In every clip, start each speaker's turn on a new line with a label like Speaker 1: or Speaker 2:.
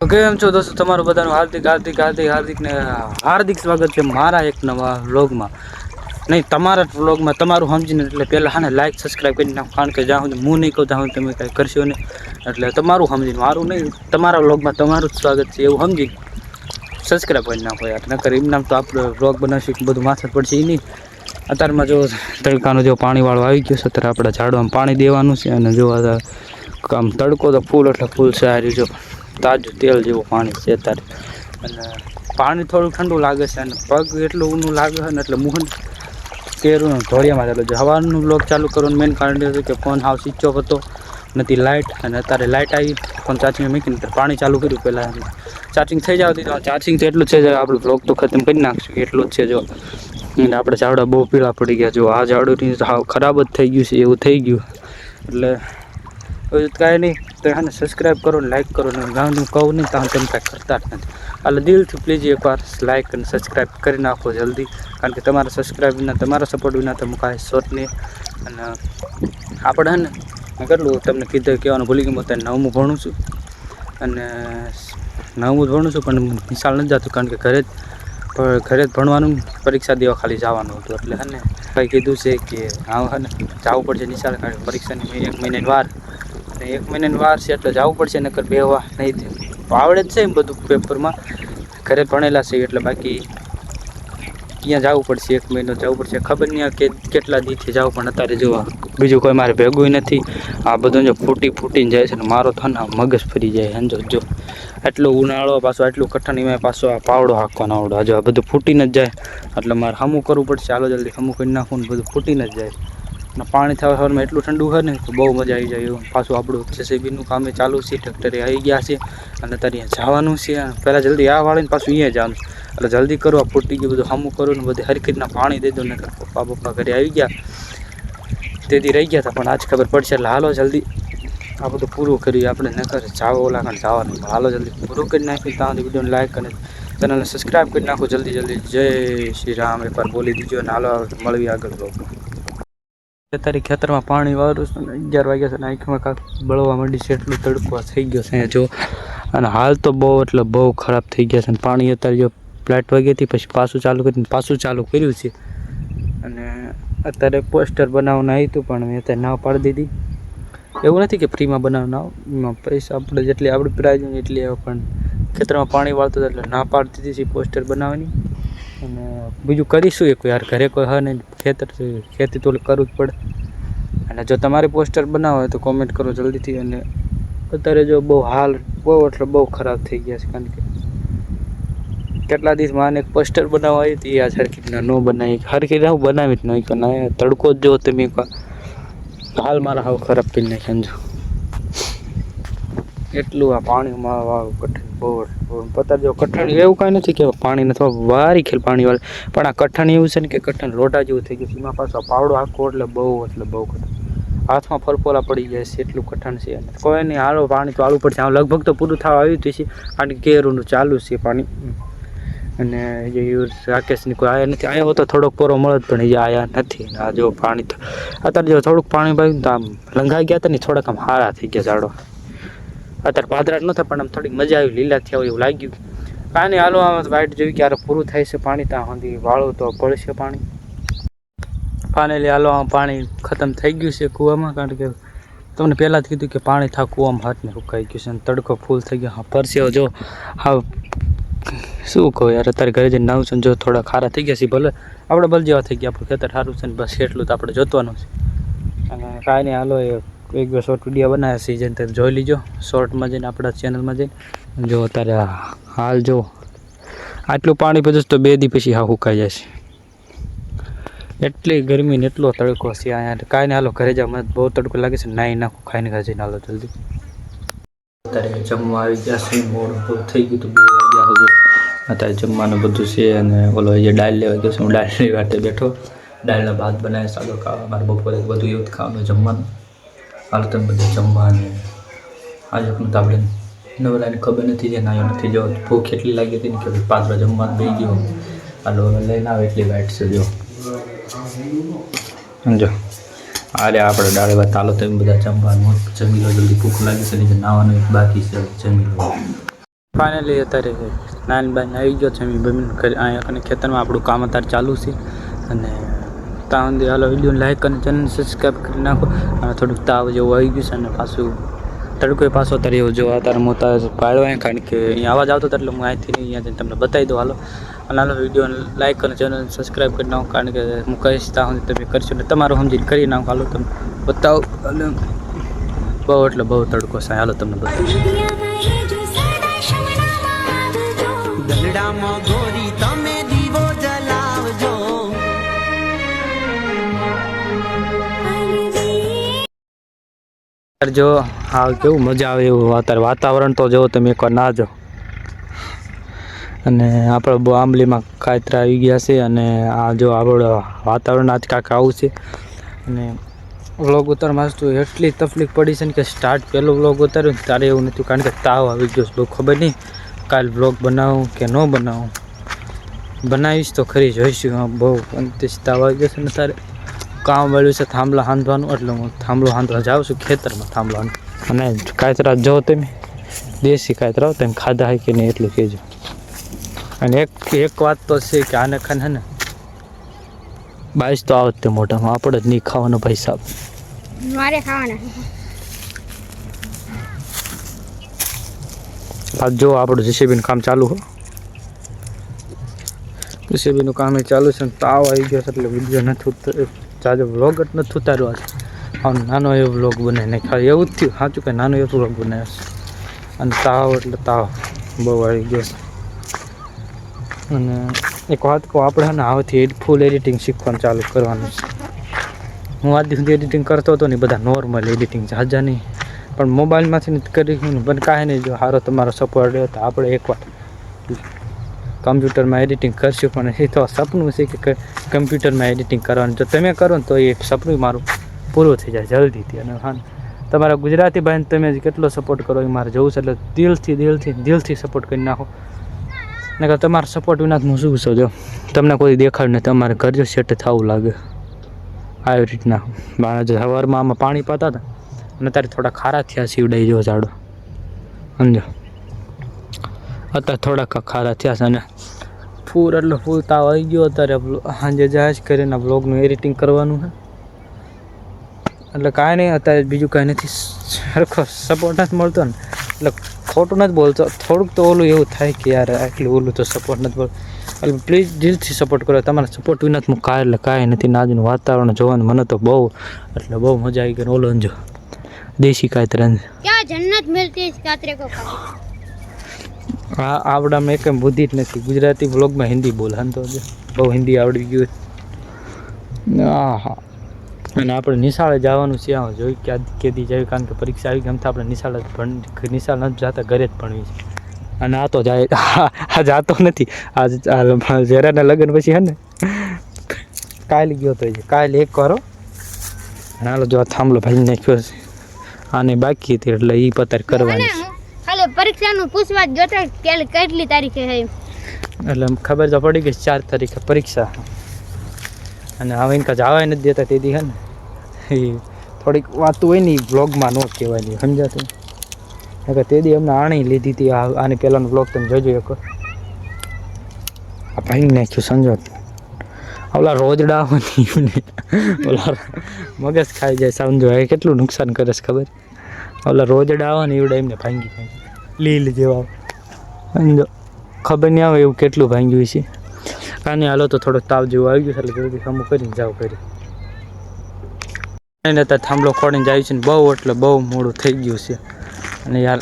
Speaker 1: કેમ છો દોસ્તો, તમારું બધાનું હાર્દિક સ્વાગત છે મારા એક નવા વ્લોગમાં. નહીં, તમારા વ્લોગમાં તમારું સમજીને એટલે પહેલાં હા ને લાઈક સબસ્ક્રાઈબ કરી નાખો, કારણ કે જ્યાં સુધી હું નહીં કહું ત્યાં સુધી તમે કાંઈ કરશો નહીં. એટલે તમારું સમજીને, મારું નહીં, તમારા વ્લોગમાં તમારું જ સ્વાગત છે એવું સમજીને સબસ્ક્રાઈબ કરી નાખો યાર. નકર એમ નામ તો આપણે વ્લોગ બનાવીશું બધું માથે પડશે એ નહીં. અત્યારમાં જો તડકાનું જો પાણીવાળું આવી ગયું છે, અત્યારે આપણે ઝાડવામાં પાણી દેવાનું છે. અને જો આમ તડકો તો ફૂલ એટલે ફૂલ છે. આ જો તાજું તેલ જેવું પાણી છે અત્યારે. અને પાણી થોડું ઠંડુ લાગે છે અને પગ એટલું ઊનું લાગે છે ને એટલે મોહન કેરું ધોરિયામાં ચાલુ છે. હવાનું બ્લોગ ચાલુ કરવાનું મેઇન કારણ એ હતું કે ફોન હાવ સ્વિચ ઓફ હતો, નથી લાઇટ. અને અત્યારે લાઇટ આવી, ફોન ચાર્જિંગ મૂકીને પાણી ચાલુ કર્યું. પહેલાં ચાર્જિંગ થઈ જતી તો ચાર્જિંગ તો એટલું જ છે, આપણે બ્લોગ તો ખતમ કરી નાખશું એટલું જ છે. જો અને આપણે ઝાવડા બહુ પીળા પડી ગયા. જો આ ઝાવડું હાવ ખરાબ જ થઈ ગયું છે એવું થઈ ગયું. એટલે કાંઈ નહીં, તો એને સબસ્ક્રાઈબ કરો ને લાઈક કરો ને ગાંધું કહું નહીં તો તમે કાંઈ કરતા જ નથી. એટલે દિલથી પ્લીઝ એકવાર લાઈક અને સબસ્ક્રાઈબ કરી નાખો જલ્દી, કારણ કે તમારા સબસ્ક્રાઈબ વિના, તમારા સપોર્ટ વિના તમે કાંઈ શોટ નહીં. અને આપણે ને કેટલું તમને કીધું કહેવાનું ભૂલી ગયું, અત્યારે 9મું ભણું છું. અને 9મું જ ભણું છું પણ નિશાળ નથી જતું, કારણ કે ઘરે જ ભણવાનું, પરીક્ષા દેવા ખાલી જવાનું હતું. એટલે હે ને કંઈ કીધું છે કે હા હે ને જવું પડશે નિશાળ, કારણ કે પરીક્ષાની 1 મહિનાની વાર, 1 મહિનાની વાર છે એટલે જવું પડશે. નકર બેહવા નહીં દે. આવડે જ છે એમ બધું પેપરમાં, ઘરે ભણેલા છે એટલે બાકી ત્યાં જવું પડશે. 1 મહિનો જવું પડશે, ખબર નહીં કે કેટલા દીથી જવું. પણ અત્યારે જોવા બીજું કોઈ મારે ભેગું નથી. આ બધું જો ફૂટીને જાય છે ને મારો થને મગજ ફરી જાય. સમજો જો એટલો ઉનાળો પાછો, એટલું કઠણ, એમાં પાછો આ પાવડો હાંકવાનો આવડો. જો આ બધું ફૂટીને જ જાય એટલે મારે હમું કરવું પડશે. ચાલો જલ્દી હમું કરી નાખું ને બધું ફૂટીને જ જાય. અને પાણી થવામાં એટલું ઠંડુ હોય ને તો બહુ મજા આવી જાય એવું. પાછું આપણું જેસીબીનું કામ ચાલુ છે, ટ્રેક્ટરે આવી ગયા છે અને અત્યારે અહીંયા જવાનું છે. પહેલાં જલ્દી આ વાળીને પાછું અહીંયા જવાનું, એટલે જલ્દી કરો. આ ફૂટી ગયું બધું હમું કરું ને બધી હરખી રીતના પાણી દઈ દો. ને પપ્પા ઘરે આવી ગયા, તેથી રહી ગયા હતા, પણ આજ ખબર પડશે. એટલે હાલો જલ્દી આ બધું પૂરું કરી આપણે, નકર જાવ ઓલા કાંઈ જવાનું. હાલો જલ્દી પૂરું કરી નાખ્યું. ત્યાં વિડીયોને લાઈક અને ચેનલને સબસ્ક્રાઈબ કરી નાખો જલ્દી. જય શ્રી રામ એકવાર બોલી દીજો અને હાલો મળવી આગળ બ્લોગમાં. અત્યારે ખેતરમાં પાણી વાળું છે ને 11 વાગ્યા છે ને આંખમાં કાંક બળવા માંડી છે, એટલું તડકો થઈ ગયો છે જો. અને હાલ તો બહુ એટલે બહુ ખરાબ થઈ ગયા છે. અને પાણી અત્યારે જો પ્લેટ વાગી હતી પછી પાછું ચાલુ કર્યું છે. અને અત્યારે પોસ્ટર બનાવવાનું આવ્યું હતું પણ મેં અત્યારે ના પાડી દીધી. એવું નથી કે ફ્રીમાં બનાવવાનું, પૈસા આપણે જેટલી આપણી પ્રાઇઝ હોય એટલી આવે, પણ ખેતરમાં પાણી વાળતું એટલે ના પાડી દીધી છે પોસ્ટર બનાવવાની. અને બીજું કરીશું એક યાર, ઘરે કોઈ હા નહીં, ખેતી તો કરવું જ પડે. અને જો તમારે પોસ્ટર બનાવવા હોય તો કોમેન્ટ કરો જલ્દીથી. અને અત્યારે જો બહુ એટલે બહુ ખરાબ થઈ ગયા છે, કારણ કે કેટલા દિવસમાં આને એક પોસ્ટર બનાવવા આવી હતી, આ હરખી રીતના ન બનાવી, હરખી રીતના બનાવી જ નહીં. અને તડકો જ જો તમે હાલ મારા હાવ ખરાબ કરી નાખે. સમજો એટલું આ પાણીમાં વાળું કઠણ બહુ. પતા જો કઠણ એવું કાંઈ નથી કે પાણી નથી વારી ખેલ પાણી વાળે, પણ આ કઠણ એવું છે ને કે કઠણ લોટા જેવું થઈ ગયું. એમાં પાછો પાવડો આખો એટલે બહુ કઠણ, હાથમાં ફરફોલા પડી જાય છે એટલું કઠણ છે. અને કોઈ નહીં, હાલો પાણી તો આવું પડશે. લગભગ તો પૂરું થવા આવ્યું છે, કારણ કે કેરુંનું ચાલુ છે પાણી. અને જે રાકેશની કોઈ આયા નથી, આવ્યો તો થોડોક પોરો મળે પણ એ આયા નથી. આ જો પાણી અત્યારે જો થોડુંક પાણી પાયું તો આમ લંઘાઈ ગયા હતા ને, થોડાક આમ હારા થઈ ગયા ઝાડો. અત્યારે પાદરા નહોતા પણ આમ થોડીક મજા આવી, લીલા થયા હોય એવું લાગ્યું. કાંઈ નહીં, હાલો આમાં વાઇટ જોઈ ક્યારે પૂરું થાય છે પાણી, ત્યાં સુધી વાળું તો પડશે પાણી. ફાઇનલી હાલો આમાં પાણી ખતમ થઈ ગયું છે કૂવામાં, કારણ કે તમને પહેલાં જ કીધું કે પાણી થા કૂવામાં હાથને સુકાઈ ગયું છે. અને તડકો ફૂલ થઈ ગયો. હા પરસ્યો જો હા શું કહો યાર. અત્યારે ઘરે જઈને નાવું છે જો થોડા ખારા થઈ ગયા છે, ભલે આપણે બલ જેવા થઈ ગયા, આપણું ખેતર સારું છે ને બસ એટલું તો આપણે જોતવાનું છે. અને કાંઈ નહીં, હાલો એક બે શોર્ટ વિડીયો બનાવ્યા છે, જેને તમે જોઈ લીજો શોર્ટમાં જઈને, આપણા ચેનલમાં જઈને. જો અત્યારે હાલ જો આટલું પાણી પછી તો 2 દી પછી હા સુકાઈ જાય છે. એટલી ગરમી ને એટલો તડકો છે અહીંયા. કાંઈ નહીં, હાલો ઘરે જાવ, મને બહુ તડકો લાગે છે. નાહી નાખું, ખાઈને ઘરે જઈને હાલો જલ્દી. અત્યારે જમવા આવી ગયા છે, મોડું બહુ થઈ ગયું હતું, 2 વાગ્યા સુધી. અત્યારે જમવાનું બધું છે. અને ઓલો જે દાળ લેવા ગયો છે, હું દાળની વાટે બેઠો. દાળના ભાત બનાવે સાદો ખાવા, મારે બપોરે બધું એવું જ ખાવાનું જમવાનું. હાલ તમે બધું જમવાનું આજે પણ તો આપણે નવરાને ખબર નથી, જે નાયો નથી. જો ભૂખ એટલી લાગી હતી ને કે પાત્ર જમવાનું બે ગયો. હાલો લઈને આવે એટલી વાઈટ છે જો. સમજો અરે આપણે દાળ ભાત. હાલો તમે બધા જમવાનું જમી લો જલ્દી, ભૂખ લાગી છે. નાવાનું બાકી છે, જમી લો. ફાઇનલી અત્યારે નાની બાઈને આવી ગયો છે. એમ બમીને અહીંયા અને ખેતરમાં આપણું કામ અત્યારે ચાલુ છે. અને ત્યાં સુધી હાલો વિડીયોને લાઈક અને ચેનલ સબસ્ક્રાઈબ કરી નાખો. અને થોડુંક તાવ જેવું આવી ગયું છે અને પાછું તડકો પાછો અત્યારે એવું જો અત્યારે મોટા પાડવા, કારણ કે અહીંયા અવાજ આવતો એટલે હું અહીંથી અહીંયા જઈને તમને બતાવી દઉં. હાલો અને હાલો વિડીયોને લાઈક અને ચેનલ સબસ્ક્રાઈબ કરી નાખો, કારણ કે હું કહીશ ત્યાં સુધી તમે કરશો ને તમારું સમજીને કરી નાખો. હાલો તમને બતાવો. બહુ એટલે બહુ તડકો છે. હાલો તમને બતાવું.
Speaker 2: દલડામાં ગોરી તમે દીવો જલાવજો.
Speaker 1: જો હા કેવું મજા આવે એવું અત્યારે વાતાવરણ તો જો તમે એકવાર ના જો. અને આપણે બહુ આંબલીમાં કાતરા આવી ગયા છે. અને આ જો આપણું વાતાવરણ આજ કાંક આવું છે. અને વ્લોગ ઉતારવામાં તો એટલી તકલીફ પડી છે ને કે સ્ટાર્ટ પહેલો વ્લોગ ઉતાર્યો ને ત્યારે એવું નહોતું, કારણ કે તાવ આવી ગયો. બહુ ખબર નહીં કાલ વ્લોગ બનાવું કે ન બનાવું. બનાવીશ તો ખરી જોઈશું. હા બહુ અંતિશ તાવ આવી ગયો છે ને તારે કામ વાળ્યું છે થાંભલા હાંધવાનું, એટલે હું થાંભલો હાંધવા જાઉં છું ખેતરમાં થાંભલા. અને કાતરા જો તમે દેશી કાતરા તમે ખાધા હોય કે નહીં એટલું કહેજો. અને એક વાત તો છે કે આને ખાને હે ને 22 તો આવત તે મોઢામાં, આપણે જ નહીં ખાવાનો ભાઈ સાહેબ.
Speaker 3: મારે ખાવાના.
Speaker 1: આ જો આપણું જેસીબીનું કામ ચાલુ હો. જેસીબીનું કામ એ ચાલુ છે. તાવ આવી ગયો છે એટલે વિડીયો નથી જાજો વ્લોગ જ નથી ઉતાર્યો. આમ નાનો એવો વ્લોગ બનાવીને ખાલી એવું જ થયું. સાચું કે નાનો એવો વ્લોગ બનાવ્યો છે. અને તાવ એટલે તાવ બહુ આવી ગયો છે. અને એક વાત કહું, આપણે છે ને આવથી ફૂલ એડિટિંગ શીખવાનું ચાલુ કરવાનું છે. હું આજ સુધી એડિટિંગ કરતો હતો ને બધા નોર્મલ એડિટિંગ જાજા નહીં, પણ મોબાઈલમાંથી નથી કરી ને. પણ કાંઈ નહીં, જો સારો તમારો સપોર્ટ રહ્યો તો આપણે એકવાર કમ્પ્યુટરમાં એડિટિંગ કરશું. પણ એ તો સપનું છે કે કમ્પ્યુટરમાં એડિટિંગ કરવાનું. જો તમે કરો ને તો એ એક સપનું મારું પૂરું થઈ જાય જલ્દીથી. અને હા તમારા ગુજરાતી ભાઈને તમે કેટલો સપોર્ટ કરો એ મારે જોવું છે. એટલે દિલથી સપોર્ટ કરી નાખો. ને તમારો સપોર્ટ વિના હું શું છું. જો તમને કોઈ દેખાડ નહીં, તમારે કરજો સેટ થવું લાગે આવી રીતના. સવારમાં આમાં પાણી પાતા હતા અને ત્યારે થોડા ખારા થયા સીવડાઈ જો ઝાડો સમજો. અત્યારે થોડાક ખારા થયા છે. અને ફૂલ એટલે ફૂલ તાવ આવી ગયો. અત્યારે સાંજે જાય કરીને બ્લોગનું એડિટિંગ કરવાનું છે. એટલે કાંઈ નહીં, અત્યારે બીજું કાંઈ નથી. સરખો સપોર્ટ નથી મળતો ને એટલે ખોટું નથી બોલતો. થોડુંક તો ઓલું એવું થાય કે યાર આટલું ઓલું તો સપોર્ટ નથી બોલતો. એટલે પ્લીઝ દિલથી સપોર્ટ કરો. તમારા સપોર્ટ વિના હું કાંઈ એટલે કાંઈ નથી. આજનું વાતાવરણ જોવાનું મને તો બહુ એટલે બહુ મજા આવી ગઈ. ઓલો જો દેશી કાતરા
Speaker 3: ક્યાં જન્નત મિલતી है कातरे को खाने.
Speaker 1: આ આવડામાં એક બુદ્ધિ જ નથી. ગુજરાતી વ્લોગમાં હિન્દી બોલવાનું તો બહુ હિન્દી આવડી ગયું. હા અને આપણે નિશાળે જવાનું છે. આમ જોઈ કેદી જાય, કારણ કે પરીક્ષા આવી ગઈ. એમ તો આપણે નિશાળ નથી જતા, ઘરે જ ભણવી છે. અને આ તો જાય આ જાતો નથી. આ જરાના લગ્ન પછી હે ને કાલે ગયો તો કાલે એક કરો. હાલો જો આ થાંભલો ભાઈ નાખ્યો છે. આને બાકી હતી એટલે એ પતાર કરવાની છે.
Speaker 3: ખાલી પરીક્ષાનું પૂછવા જ ગયો કે કેટલી તારીખે છે
Speaker 1: એટલે ખબર તો પડી ગઈ 4 તારીખે પરીક્ષા. અને હવે એને જવા નથી દેતા તેથી હે ને એ થોડીક વાતું હોય ને એ બ્લોગમાં ન કહેવાની, સમજાતું. કે તેથી અમને આણી લીધી હતી. આની પહેલાંનો બ્લોગ તમે જોજો એક. આ ભાઈ નાખ્યું સમજો. ઓલા રોજડા ઓલા મગજ ખાઈ જાય સમજો. એ કેટલું નુકસાન કરે છે ખબર. ઓલા રોજડા આવે ને એવડે એમને ભાંગી લીલ જેવા સમજો. ખબર નહીં આવે એવું કેટલું ભાંગ્યું છે. કાને હાલો તો થોડોક તાવ જેવું આવી ગયું છે એટલે જલ્દી કામ કરીને જાવ કરી. એને ત્યાં થાંભલો ખોડીને જાય છે ને બહુ એટલે બહુ મોડું થઈ ગયું છે. અને યાર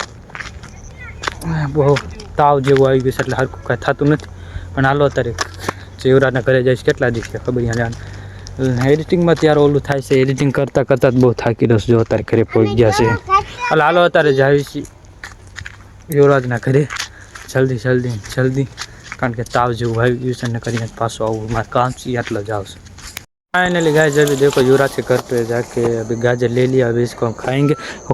Speaker 1: બહુ તાવ જેવું આવી ગયું છે એટલે હરખું કાંઈ થતું નથી. પણ હાલો અત્યારે જીવરાજના ઘરે જઈશ કેટલા દિવસ ખબર યાર. એડિટિંગમાં ત્યારે ઓલું થાય છે. એડિટિંગ કરતાં જ બહુ થાકી રહ્યો જો અત્યારે ઘરે પહોંચી ગયા છે. એટલે હાલો અત્યારે જાય છે યુવરાજના ઘરે જલ્દી, કારણ કે તાવ જેવું આવી ગયું છે. ને કરીને પાછું આવું મારે કામ છે એટલે જ આવશે. फाइनली गाइस अभी देखो युवराज के घर पे जाके अभी गाजर ले लिया. अभी इसको हम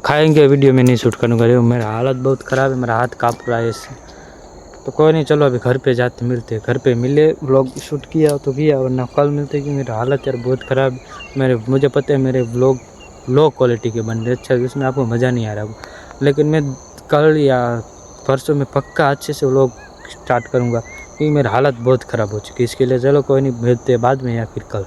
Speaker 1: खाएंगे. वीडियो में नहीं शूट करूँगा. मेरा हालत बहुत ख़राब है. मेरा हाथ काँप रहा है इससे. तो कोई नहीं, चलो अभी घर पे जाते मिलते. घर पे मिले, व्लॉग शूट किया तो किया, वरना कल मिलते. कि मेरा हालत यार बहुत ख़राब. मुझे पता है मेरे व्लॉग लो क्वालिटी के बन रहे. अच्छा इसमें आपको मज़ा नहीं आ रहा, लेकिन मैं कल या परसों मैं पक्का अच्छे से व्लॉग स्टार्ट करूँगा, क्योंकि मेरी हालत बहुत ख़राब हो चुकी है। इसके लिए चलो कोई नहीं, मिलते हैं बाद में या फिर कल।